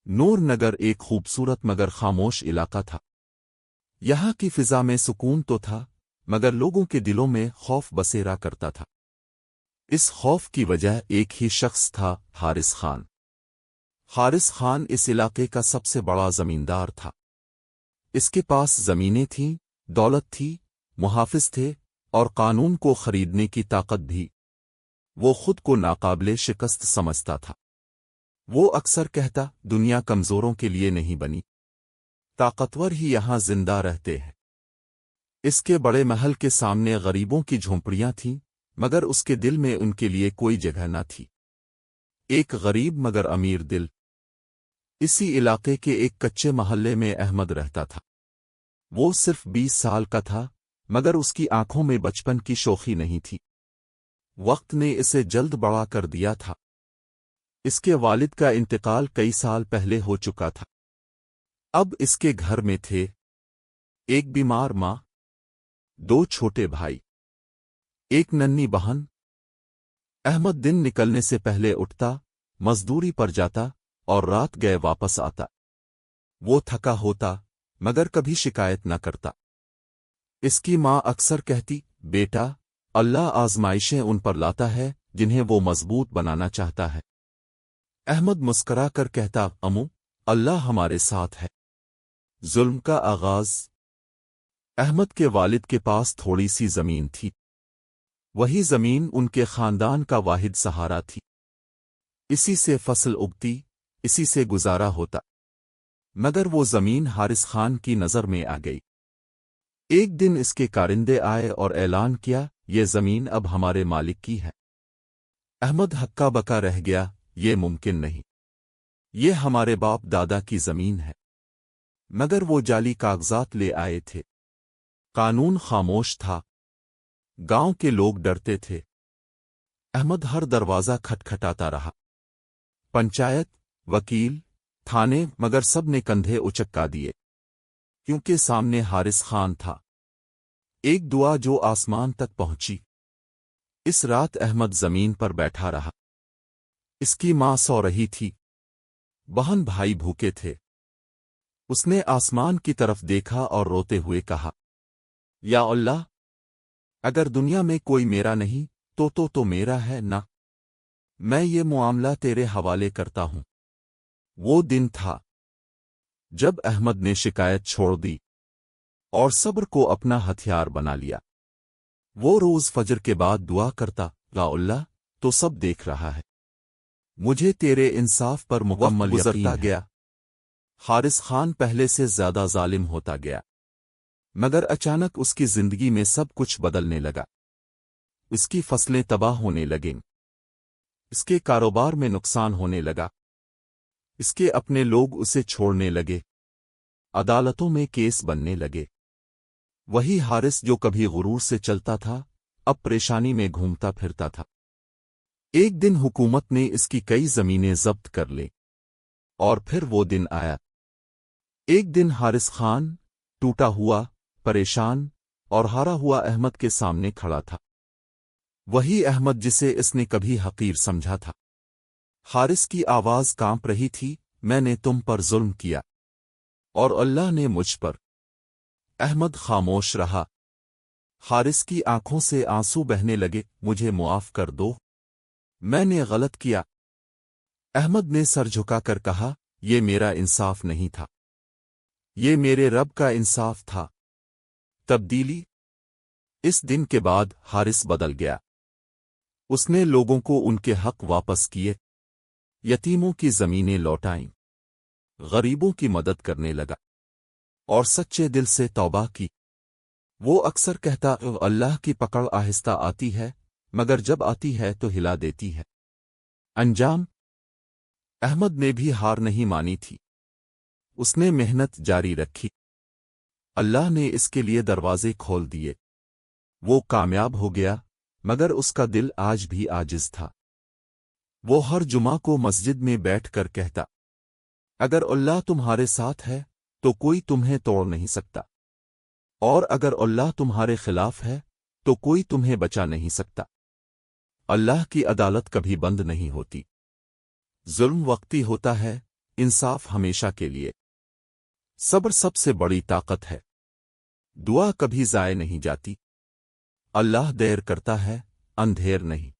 नूर नगर एक खूबसूरत मगर खामोश इलाका था। यहाँ की फिजा में सुकून तो था, मगर लोगों के दिलों में खौफ बसेरा करता था। इस खौफ की वजह एक ही शख्स था, हारिस खान। हारिस खान इस इलाके का सबसे बड़ा जमींदार था। इसके पास जमीनें थीं, दौलत थी, मुहाफिज थे और कानून को खरीदने की ताकत भी। वो खुद को नाकाबिले शिकस्त समझता था। वो अक्सर कहता, दुनिया कमजोरों के लिए नहीं बनी, ताकतवर ही यहां जिंदा रहते हैं। इसके बड़े महल के सामने गरीबों की झोंपड़ियां थीं, मगर उसके दिल में उनके लिए कोई जगह न थी। एक गरीब मगर अमीर दिल। इसी इलाके के एक कच्चे मोहल्ले में अहमद रहता था। वो सिर्फ 20 साल का था, मगर उसकी आंखों में बचपन की शोखी नहीं थी। वक्त ने इसे जल्द बड़ा कर दिया था। इसके वालिद का इंतकाल कई साल पहले हो चुका था। अब इसके घर में थे एक बीमार माँ, 2 छोटे भाई, एक नन्ही बहन। अहमद दिन निकलने से पहले उठता, मजदूरी पर जाता और रात गए वापस आता। वो थका होता, मगर कभी शिकायत न करता। इसकी माँ अक्सर कहती, बेटा, अल्लाह आजमाइशें उन पर लाता है जिन्हें वो मजबूत बनाना चाहता है। अहमद मुस्करा कर कहता, अम्मू, अल्लाह हमारे साथ है। जुल्म का आगाज। अहमद के वालिद के पास थोड़ी सी जमीन थी। वही जमीन उनके खानदान का वाहिद सहारा थी। इसी से फसल उगती, इसी से गुजारा होता। मगर वो जमीन हारिस खान की नजर में आ गई। एक दिन इसके कारिंदे आए और ऐलान किया, ये जमीन अब हमारे मालिक की है। अहमद हक्का बका रह गया, ये मुमकिन नहीं। ये हमारे बाप दादा की जमीन है। मगर वो जाली कागजात ले आए थे। कानून खामोश था। गांव के लोग डरते थे। अहमद हर दरवाजा खटखटाता रहा। पंचायत, वकील, थाने, मगर सब ने कंधे उचक्का दिए, क्योंकि सामने हारिस खान था। एक दुआ जो आसमान तक पहुंची। इस रात अहमद जमीन पर बैठा रहा। इसकी मां सो रही थी। बहन भाई भूखे थे। उसने आसमान की तरफ देखा और रोते हुए कहा, या अल्लाह, अगर दुनिया में कोई मेरा नहीं तो मेरा है ना। मैं ये मुआमला तेरे हवाले करता हूं। वो दिन था जब अहमद ने शिकायत छोड़ दी और सब्र को अपना हथियार बना लिया। वो रोज फजर के बाद दुआ करता, या अल्लाह, तो सब देख रहा है। मुझे तेरे इंसाफ पर मुकम्मल गुजरता गया। हारिस खान पहले से ज्यादा जालिम होता गया। मगर अचानक उसकी जिंदगी में सब कुछ बदलने लगा। इसकी फसलें तबाह होने लगीं। इसके कारोबार में नुकसान होने लगा। इसके अपने लोग उसे छोड़ने लगे। अदालतों में केस बनने लगे। वही हारिस जो कभी गुरूर से चलता था, अब परेशानी में घूमता फिरता था। एक दिन हुकूमत ने इसकी कई जमीनें जब्त कर ली। और फिर वो दिन आया। एक दिन हारिस खान टूटा हुआ, परेशान और हारा हुआ अहमद के सामने खड़ा था। वही अहमद जिसे इसने कभी हकीर समझा था। हारिस की आवाज कांप रही थी, मैंने तुम पर जुल्म किया और अल्लाह ने मुझ पर। अहमद खामोश रहा। हारिस की आंखों से आंसू बहने लगे, मुझे मुआफ कर दो, मैंने गलत किया। अहमद ने सर झुकाकर कहा, ये मेरा इंसाफ नहीं था, ये मेरे रब का इंसाफ था। तब्दीली। इस दिन के बाद हारिस बदल गया। उसने लोगों को उनके हक वापस किए, यतीमों की जमीनें लौटाईं, गरीबों की मदद करने लगा और सच्चे दिल से तौबा की। वो अक्सर कहता, अल्लाह की पकड़ आहिस्ता आती है, मगर जब आती है तो हिला देती है। अंजाम। अहमद ने भी हार नहीं मानी थी। उसने मेहनत जारी रखी। अल्लाह ने इसके लिए दरवाजे खोल दिए। वो कामयाब हो गया, मगर उसका दिल आज भी आजिज था। वो हर जुमा को मस्जिद में बैठकर कहता, अगर अल्लाह तुम्हारे साथ है तो कोई तुम्हें तोड़ नहीं सकता, और अगर अल्लाह तुम्हारे खिलाफ है तो कोई तुम्हें बचा नहीं सकता। अल्लाह की अदालत कभी बंद नहीं होती। जुल्म वक्ती होता है, इंसाफ हमेशा के लिए। सब्र सबसे बड़ी ताकत है। दुआ कभी ज़ाय नहीं जाती। अल्लाह देर करता है, अंधेर नहीं।